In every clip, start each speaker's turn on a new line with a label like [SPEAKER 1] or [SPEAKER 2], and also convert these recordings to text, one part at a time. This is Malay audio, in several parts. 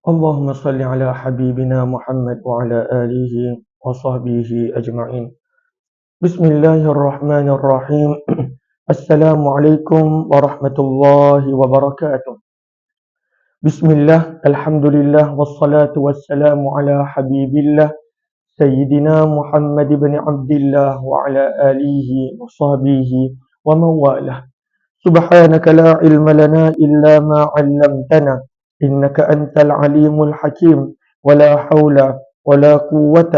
[SPEAKER 1] اللهم صل على حبيبنا محمد وعلى آله وصحبه أجمعين. بسم الله الرحمن الرحيم. السلام عليكم ورحمة الله وبركاته. بسم الله، الحمد لله، والصلاة والسلام على حبيب الله سيدنا محمد بن عبد الله وعلى آله وصحبه ومن والاه. سبحانك لا علم لنا إلا ما علمتنا إنك أنت العليم الحكيم ولا حول ولا قوة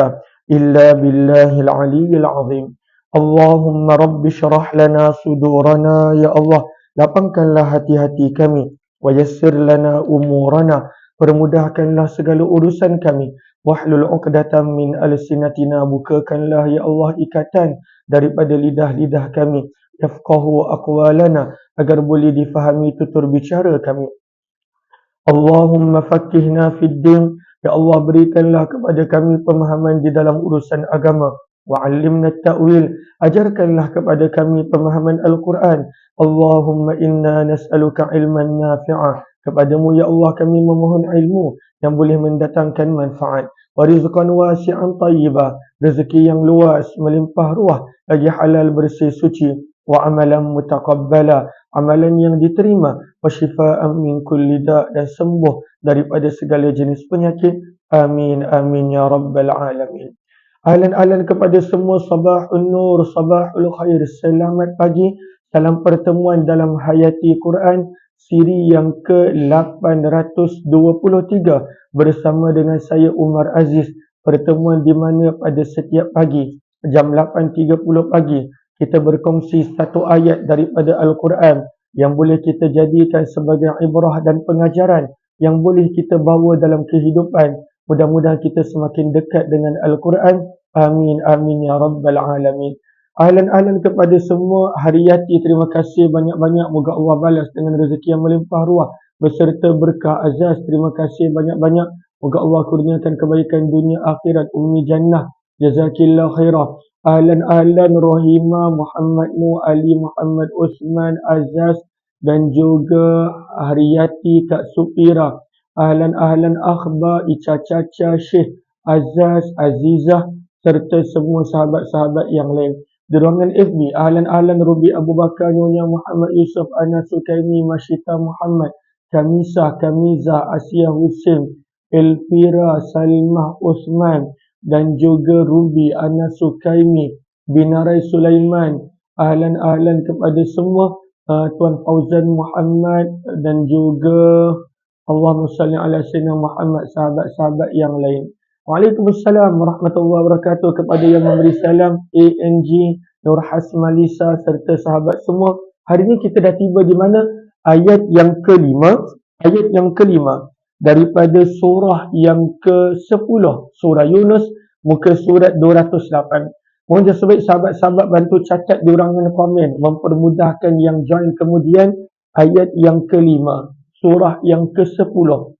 [SPEAKER 1] إلا بالله العلي العظيم. اللهم رب اشرح لنا صدورنا ya Allah, lapangkanlah hati-hati kami, wa yassir lana umurana, permudahkanlah segala urusan kami, wahlul 'uqdatam min alsinatina, bukakanlah ya Allah ikatan daripada lidah-lidah kami, yafqahu aqwalana, agar boleh difahami tutur bicara kami. Allahumma fakihna fid din, ya Allah berikanlah kepada kami pemahaman di dalam urusan agama. Wa'allimna ta'wil, ajarkanlah kepada kami pemahaman Al-Quran. Allahumma inna nas'aluka ilman nafi'ah, kepadamu ya Allah kami memohon ilmu yang boleh mendatangkan manfaat. Wa rizqan wasi'an tayyibah, rezeki yang luas melimpah ruah lagi halal bersih suci. Wa amalan mutaqabbala, amalan yang diterima, wa shifaan min kulli da', dan sembuh daripada segala jenis penyakit. Amin amin ya rabbal alamin. Ahlan kepada semua, sabahun nur, sabahul khair, selamat pagi. Salam pertemuan dalam Hayati Quran siri yang ke-823 bersama dengan saya Umar Aziz. Pertemuan di mana pada setiap pagi jam 8.30 pagi kita berkongsi satu ayat daripada Al-Quran yang boleh kita jadikan sebagai ibrah dan pengajaran yang boleh kita bawa dalam kehidupan. Mudah-mudahan kita semakin dekat dengan Al-Quran. Amin amin ya rabbal alamin. Ahlan kepada semua Hariyati, terima kasih banyak-banyak, moga Allah balas dengan rezeki yang melimpah ruah beserta berkah azaz. Terima kasih banyak-banyak, moga Allah kurniakan kebaikan dunia akhirat, ummi jannah, jazakillah khairah. Ahlan Rohima, Muhammad Mu, Ali Muhammad Usman, Azaz, dan juga Hariyati, Kak Supira. Ahlan Akhbar, Ica Caca, Syekh Azaz, Azizah, serta semua sahabat-sahabat yang lain. Di ruangan FB, ahlan Ruby Abu Bakar, Nyonya Muhammad Yusuf, Ana Sukaimi, Masyita Muhammad, Kamiza, Asia Hussein, Elvira, Salimah Osman, dan juga Ruby, Ana Sukaimi, Binarai Sulaiman. Ahlan kepada semua, Tuan Fauzan Muhammad, dan juga Allahumma salli ala sayyidina Muhammad, sahabat-sahabat yang lain. Waalaikumsalam warahmatullahi wabarakatuh kepada yang memberi salam, ANG, Nur Hasmalisa, serta sahabat semua. Hari ini kita dah tiba di mana? Ayat yang kelima daripada surah yang ke-10, surah Yunus, muka surat 208. Mohon sebaik sahabat-sahabat bantu catat di ruangan komen, mempermudahkan yang join kemudian. Ayat yang kelima, surah yang ke-10,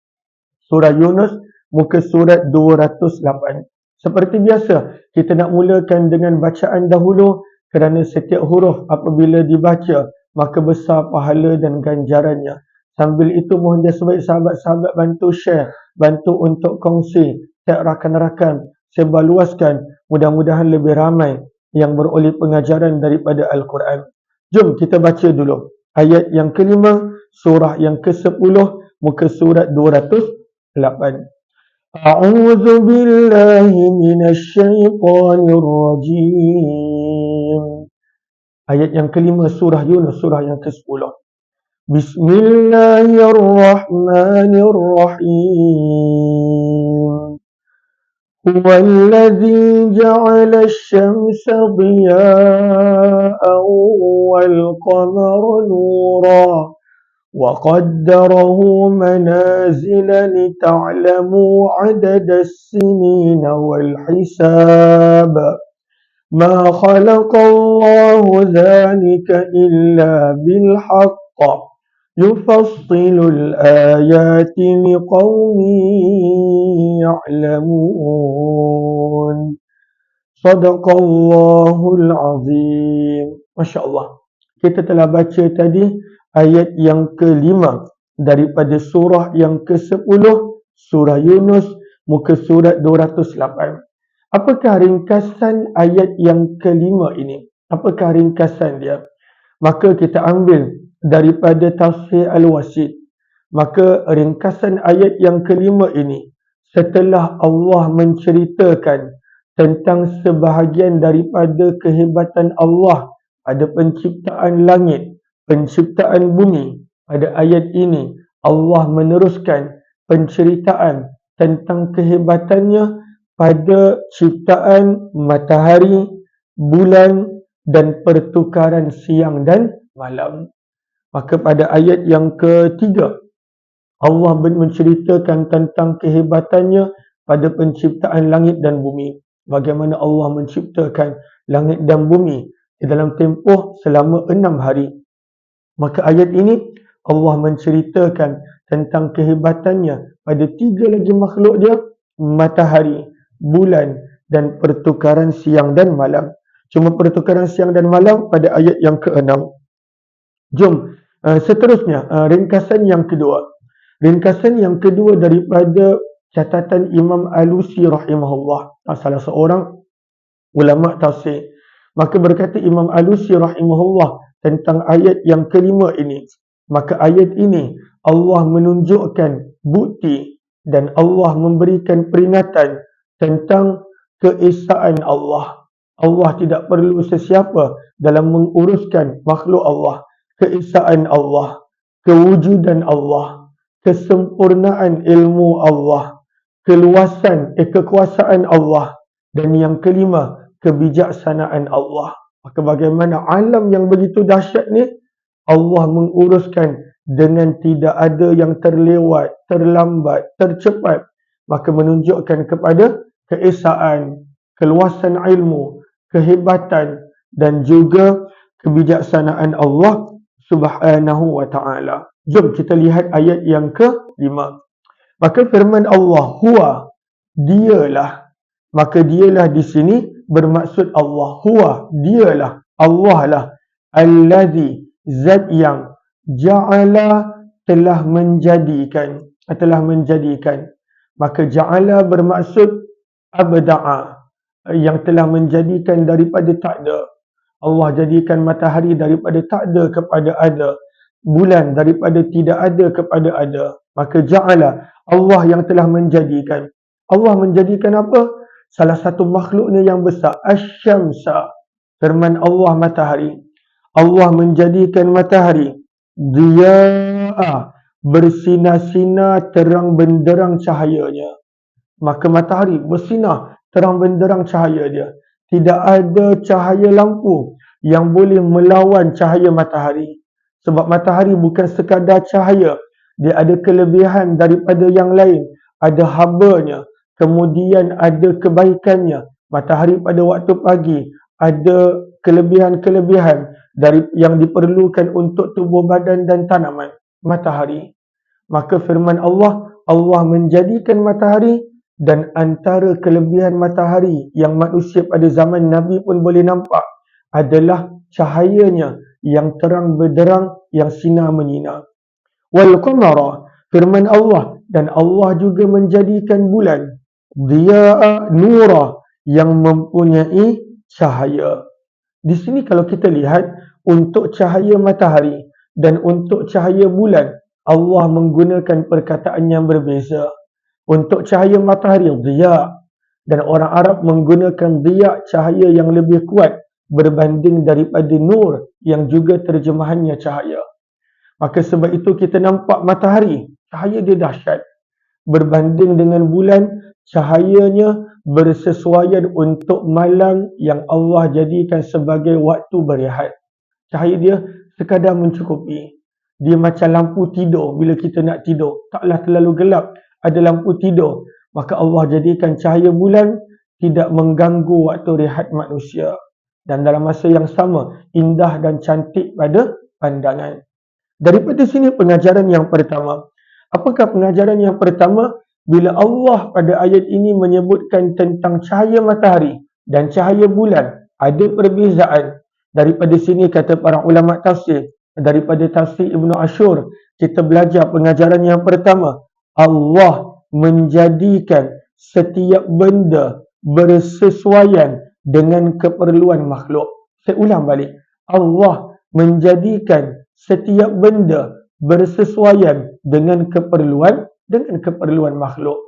[SPEAKER 1] surah Yunus, muka surat 208. Seperti biasa, kita nak mulakan dengan bacaan dahulu kerana setiap huruf apabila dibaca maka besar pahala dan ganjarannya. Sambil itu mohon sebaik sahabat-sahabat bantu share, bantu untuk kongsi, tag rakan-rakan, sebarluaskan, mudah-mudahan lebih ramai yang beroleh pengajaran daripada Al-Quran. Jom kita baca dulu ayat yang kelima, surah yang ke-10, muka surat 208. A'udzu billahi minasyaitonir rajim. Ayat yang kelima surah Yunus, surah yang ke-10. Bismillahirrahmanirrahim. Huwallazi ja'ala asy-syamsa dhiya'an wal qamara nuran وقدره منازل لتعلموا عدد السنين والحساب ما خلق الله ذلك إلا بالحق يفصل الآيات لقوم يعلمون صدق الله العظيم. Masya Allah, kita telah baca tadi ayat yang kelima daripada surah yang ke-10, surah Yunus, muka surat 208. Apakah ringkasan ayat yang kelima ini? Apakah ringkasan dia? Maka kita ambil daripada tafsir Al-Wasit. Maka ringkasan ayat yang kelima ini, setelah Allah menceritakan tentang sebahagian daripada kehebatan Allah pada penciptaan langit, penciptaan bumi, pada ayat ini Allah meneruskan penceritaan tentang kehebatannya pada ciptaan matahari, bulan dan pertukaran siang dan malam. Maka pada ayat yang ketiga, Allah menceritakan tentang kehebatannya pada penciptaan langit dan bumi. Bagaimana Allah menciptakan langit dan bumi di dalam tempoh selama 6 hari. Maka ayat ini Allah menceritakan tentang kehebatannya pada 3 lagi makhluk dia, matahari, bulan dan pertukaran siang dan malam. Cuma pertukaran siang dan malam pada ayat yang ke-6. Jom, seterusnya, ringkasan yang kedua. Ringkasan yang kedua daripada catatan Imam Alusi rahimahullah, salah seorang ulama tafsir. Maka berkata Imam Alusi rahimahullah tentang ayat yang kelima ini. Maka ayat ini Allah menunjukkan bukti dan Allah memberikan peringatan tentang keesaan Allah. Allah tidak perlu sesiapa dalam menguruskan makhluk Allah. Keesaan Allah, kewujudan Allah, kesempurnaan ilmu Allah, kekuasaan Allah, dan yang kelima, kebijaksanaan Allah. Maka bagaimana alam yang begitu dahsyat ni Allah menguruskan dengan tidak ada yang terlewat, terlambat, tercepat. Maka menunjukkan kepada keesaan, keluasan ilmu, kehebatan dan juga kebijaksanaan Allah Subhanahu wa ta'ala. Jom kita lihat ayat yang ke-5. Maka firman Allah, huwa, dialah. Maka dialah di sini bermaksud Allah. Huwa, dialah. Allah lah. Allazi, zat yang ja'ala, telah menjadikan. Maka ja'ala bermaksud abda'a, yang telah menjadikan daripada tak ada. Allah jadikan matahari daripada tak ada kepada ada. Bulan daripada tidak ada kepada ada. Maka ja'ala, Allah yang telah menjadikan. Allah menjadikan apa? Salah satu makhluknya yang besar, Asy-Syamsa. Firman Allah, matahari. Allah menjadikan matahari diya'a, bersinar-sinar terang benderang cahayanya. Maka matahari bersinar terang benderang cahaya dia. Tidak ada cahaya lampu yang boleh melawan cahaya matahari. Sebab matahari bukan sekadar cahaya. Dia ada kelebihan daripada yang lain. Ada habanya. Kemudian ada kebaikannya. Matahari pada waktu pagi ada kelebihan-kelebihan yang diperlukan untuk tubuh badan dan tanaman. Matahari. Maka firman Allah, Allah menjadikan matahari. Dan antara kelebihan matahari yang manusia pada zaman Nabi pun boleh nampak adalah cahayanya yang terang benderang, yang sinar menyinar. Wal qamara, firman Allah, dan Allah juga menjadikan bulan diya'a nura, yang mempunyai cahaya. Di sini kalau kita lihat, untuk cahaya matahari dan untuk cahaya bulan, Allah menggunakan perkataan yang berbeza. Untuk cahaya matahari, diya', dan orang Arab menggunakan diya', cahaya yang lebih kuat berbanding daripada nur yang juga terjemahannya cahaya. Maka sebab itu kita nampak matahari, cahaya dia dahsyat. Berbanding dengan bulan, cahayanya bersesuaian untuk malam yang Allah jadikan sebagai waktu berehat. Cahaya dia sekadar mencukupi. Dia macam lampu tidur bila kita nak tidur. Taklah terlalu gelap, ada lampu tidur. Maka Allah jadikan cahaya bulan tidak mengganggu waktu rehat manusia. Dan dalam masa yang sama, indah dan cantik pada pandangan. Daripada sini pengajaran yang pertama. Apakah pengajaran yang pertama? Bila Allah pada ayat ini menyebutkan tentang cahaya matahari dan cahaya bulan, ada perbezaan. Daripada sini kata para ulama tafsir, daripada tafsir Ibnu Ashur, kita belajar pengajaran yang pertama. Allah menjadikan setiap benda bersesuaian dengan keperluan makhluk. Saya ulang balik. Allah menjadikan setiap benda bersesuaian dengan keperluan makhluk.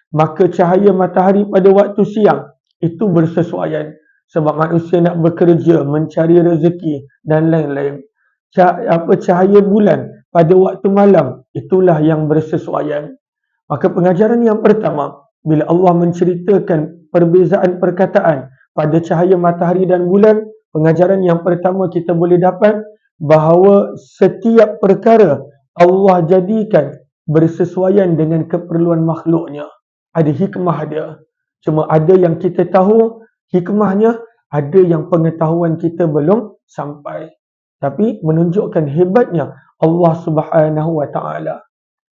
[SPEAKER 1] Maka cahaya matahari pada waktu siang itu bersesuaian sebab manusia nak bekerja, mencari rezeki dan lain-lain. Cahaya bulan pada waktu malam itulah yang bersesuaian. Maka pengajaran yang pertama, bila Allah menceritakan perbezaan perkataan pada cahaya matahari dan bulan, pengajaran yang pertama kita boleh dapat bahawa setiap perkara Allah jadikan bersesuaian dengan keperluan makhluknya. Ada hikmah dia. Cuma ada yang kita tahu hikmahnya, ada yang pengetahuan kita belum sampai. Tapi menunjukkan hebatnya Allah Subhanahu wa taala.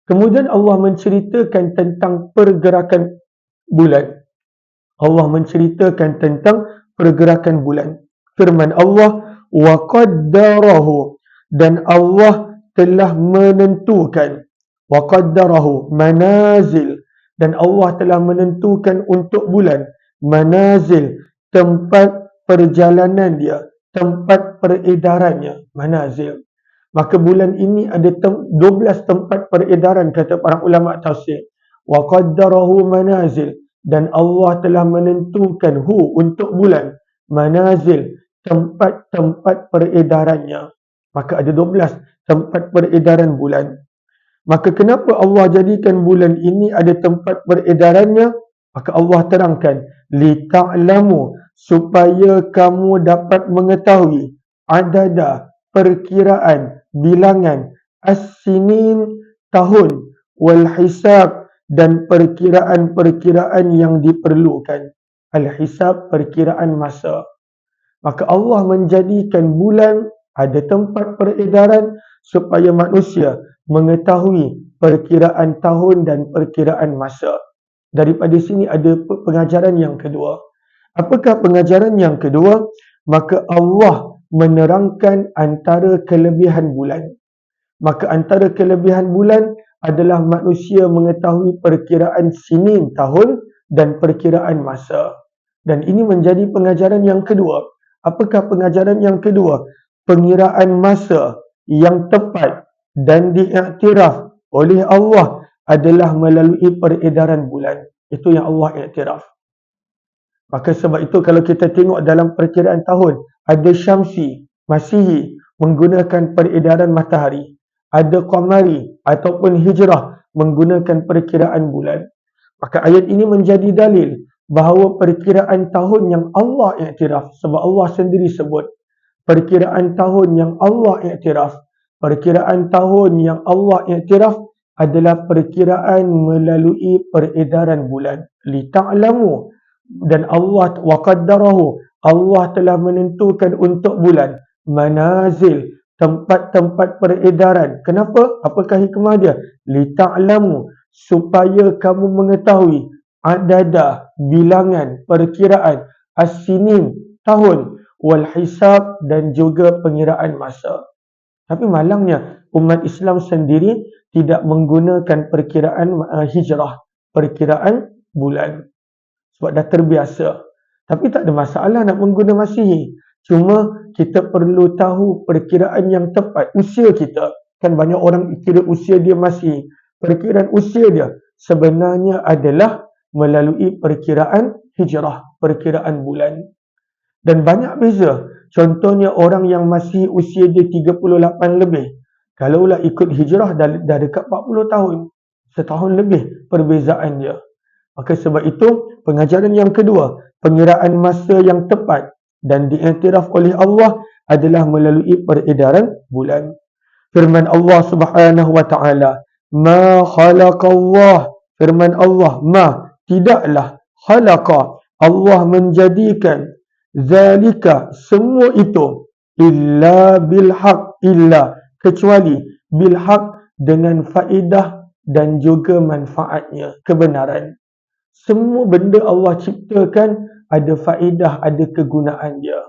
[SPEAKER 1] Kemudian Allah menceritakan tentang pergerakan bulan. Allah menceritakan tentang pergerakan bulan. Firman Allah, wa qaddarahu, dan Allah telah menentukan, wa qaddarahu manazil, dan Allah telah menentukan untuk bulan manazil, tempat perjalanan dia, tempat peredarannya, manazil. Maka bulan ini ada 12 tempat peredaran kata para ulama tafsir. Wa qaddarahu manazil, dan Allah telah menentukan untuk bulan manazil, tempat-tempat peredarannya. Maka ada 12 tempat peredaran bulan. Maka kenapa Allah jadikan bulan ini ada tempat peredarannya? Maka Allah terangkan, li ta'lamu, supaya kamu dapat mengetahui adada, perkiraan, bilangan, as-sinin, tahun, wal hisab, dan perkiraan-perkiraan yang diperlukan. Al-hisab, perkiraan masa. Maka Allah menjadikan bulan ada tempat peredaran supaya manusia mengetahui perkiraan tahun dan perkiraan masa. Daripada sini ada pengajaran yang kedua. Apakah pengajaran yang kedua? Maka Allah menerangkan antara kelebihan bulan. Maka antara kelebihan bulan adalah manusia mengetahui perkiraan sinin tahun dan perkiraan masa. Dan ini menjadi pengajaran yang kedua. Apakah pengajaran yang kedua? Pengiraan masa yang tepat dan diiktiraf oleh Allah adalah melalui peredaran bulan. Itu yang Allah iktiraf. Maka sebab itu kalau kita tengok dalam perkiraan tahun, ada Syamsi, Masihi, menggunakan peredaran matahari. Ada Qamari ataupun Hijrah, menggunakan perkiraan bulan. Maka ayat ini menjadi dalil bahawa perkiraan tahun yang Allah iktiraf, sebab Allah sendiri sebut, perkiraan tahun yang Allah iktiraf, perkiraan tahun yang Allah iktiraf adalah perkiraan melalui peredaran bulan. Li ta'lamu, dan Allah wa qaddarahu, Allah telah menentukan untuk bulan manazil, tempat-tempat peredaran. Kenapa? Apakah hikmah dia? Li ta'lamu, supaya kamu mengetahui adada, bilangan, perkiraan, as-sinin, tahun, wal hisab, dan juga pengiraan masa. Tapi malangnya umat Islam sendiri tidak menggunakan perkiraan hijrah, perkiraan bulan. Sebab dah terbiasa. Tapi tak ada masalah nak menggunakan Masihi. Cuma kita perlu tahu perkiraan yang tepat. Usia kita. Kan banyak orang kira usia dia Masihi. Perkiraan usia dia sebenarnya adalah melalui perkiraan hijrah, perkiraan bulan. Dan banyak beza. Contohnya orang yang masih usia dia 38 lebih. Kalaulah ikut hijrah dah dekat 40 tahun. Setahun lebih perbezaan dia. Maka sebab itu pengajaran yang kedua, pengiraan masa yang tepat dan diiktiraf oleh Allah adalah melalui peredaran bulan. Firman Allah Subhanahu wa taala, ma khalaqallah, firman Allah, ma, tidaklah, khalaqa, Allah menjadikan, zalika, semua itu, illa bilhaq, illa, kecuali bilhaq, dengan faedah dan juga manfaatnya, kebenaran. Semua benda Allah ciptakan ada faedah, ada kegunaan dia.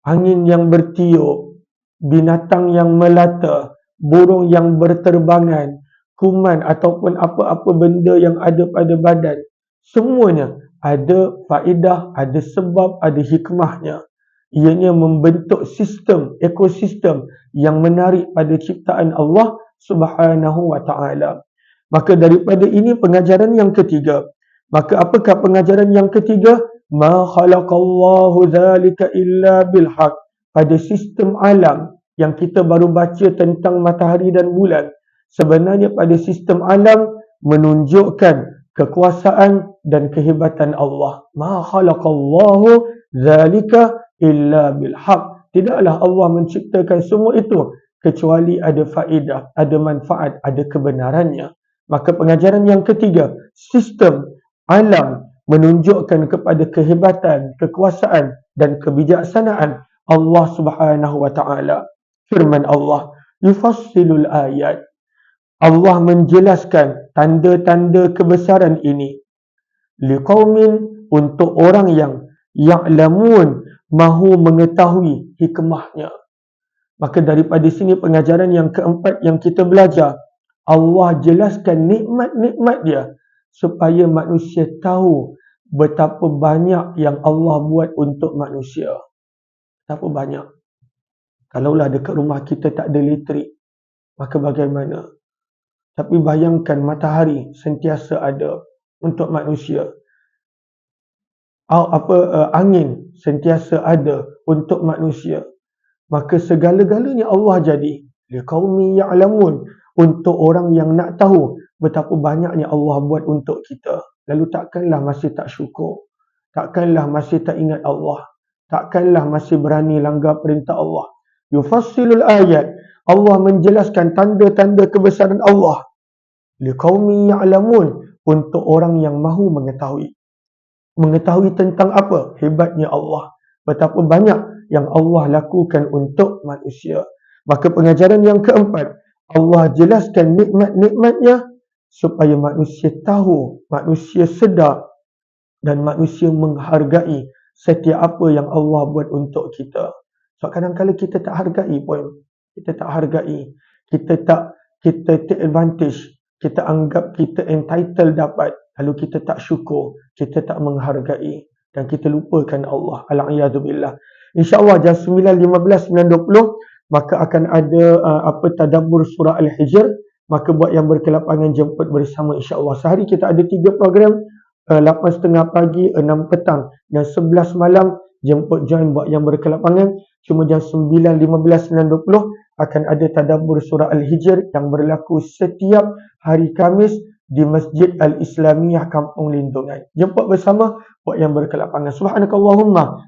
[SPEAKER 1] Angin yang bertiup, binatang yang melata, burung yang berterbangan, kuman ataupun apa-apa benda yang ada pada badan, semuanya ada faedah, ada sebab, ada hikmahnya. Ianya membentuk sistem, ekosistem yang menarik pada ciptaan Allah Subhanahu wa taala. Maka daripada ini pengajaran yang ketiga. Maka apakah pengajaran yang ketiga? Ma khalaqallahu dzalika illa bil haq. Pada sistem alam yang kita baru baca tentang matahari dan bulan, sebenarnya pada sistem alam menunjukkan kekuasaan dan kehebatan Allah. Ma khalaqallahu dzalika illa bil haq. Tidaklah Allah menciptakan semua itu kecuali ada faedah, ada manfaat, ada kebenarannya. Maka pengajaran yang ketiga, sistem alam menunjukkan kepada kehebatan, kekuasaan dan kebijaksanaan Allah Subhanahu wa taala. Firman Allah, yufassilul ayat. Allah menjelaskan tanda-tanda kebesaran ini liqaumin, untuk orang yang ya'lamun, mahu mengetahui hikmahnya. Maka daripada sini pengajaran yang keempat yang kita belajar, Allah jelaskan nikmat-nikmat dia supaya manusia tahu betapa banyak yang Allah buat untuk manusia. Betapa banyak. Kalaulah dekat rumah kita tak ada elektrik, maka bagaimana? Tapi bayangkan matahari sentiasa ada untuk manusia. Angin sentiasa ada untuk manusia. Maka segala-galanya Allah jadi liqaumi ya'lamun, untuk orang yang nak tahu betapa banyaknya Allah buat untuk kita. Lalu takkanlah masih tak syukur, takkanlah masih tak ingat Allah, takkanlah masih berani langgar perintah Allah. Yufassilul ayat, Allah menjelaskan tanda-tanda kebesaran Allah liqaumi ya'lamun, untuk orang yang mahu mengetahui. Mengetahui tentang apa? Hebatnya Allah, betapa banyak yang Allah lakukan untuk manusia. Maka pengajaran yang keempat, Allah jelaskan nikmat-nikmatnya supaya manusia tahu, manusia sedar dan manusia menghargai setiap apa yang Allah buat untuk kita. Sebab kadang-kadang kita tak hargai pun. Kita tak hargai. Kita take advantage. Kita anggap kita entitled dapat. Lalu kita tak syukur. Kita tak menghargai. Dan kita lupakan Allah. Al-a'yadzubillah. InsyaAllah jam 9.15, 9.20 maka akan ada tadabbur surah Al-Hijr. Maka buat yang berkelapangan jemput bersama insyaAllah. Sehari kita ada 3 program. 8.30 pagi, 6 petang dan 11 malam. Jemput join buat yang berkelapangan. Cuma jam 9.15, 9.20 akan ada tadabbur surah Al-Hijr yang berlaku setiap hari Khamis di Masjid Al-Islamiyah Kampung Lindungan. Jemput bersama buat yang berkelapangan. Subhanakallahumma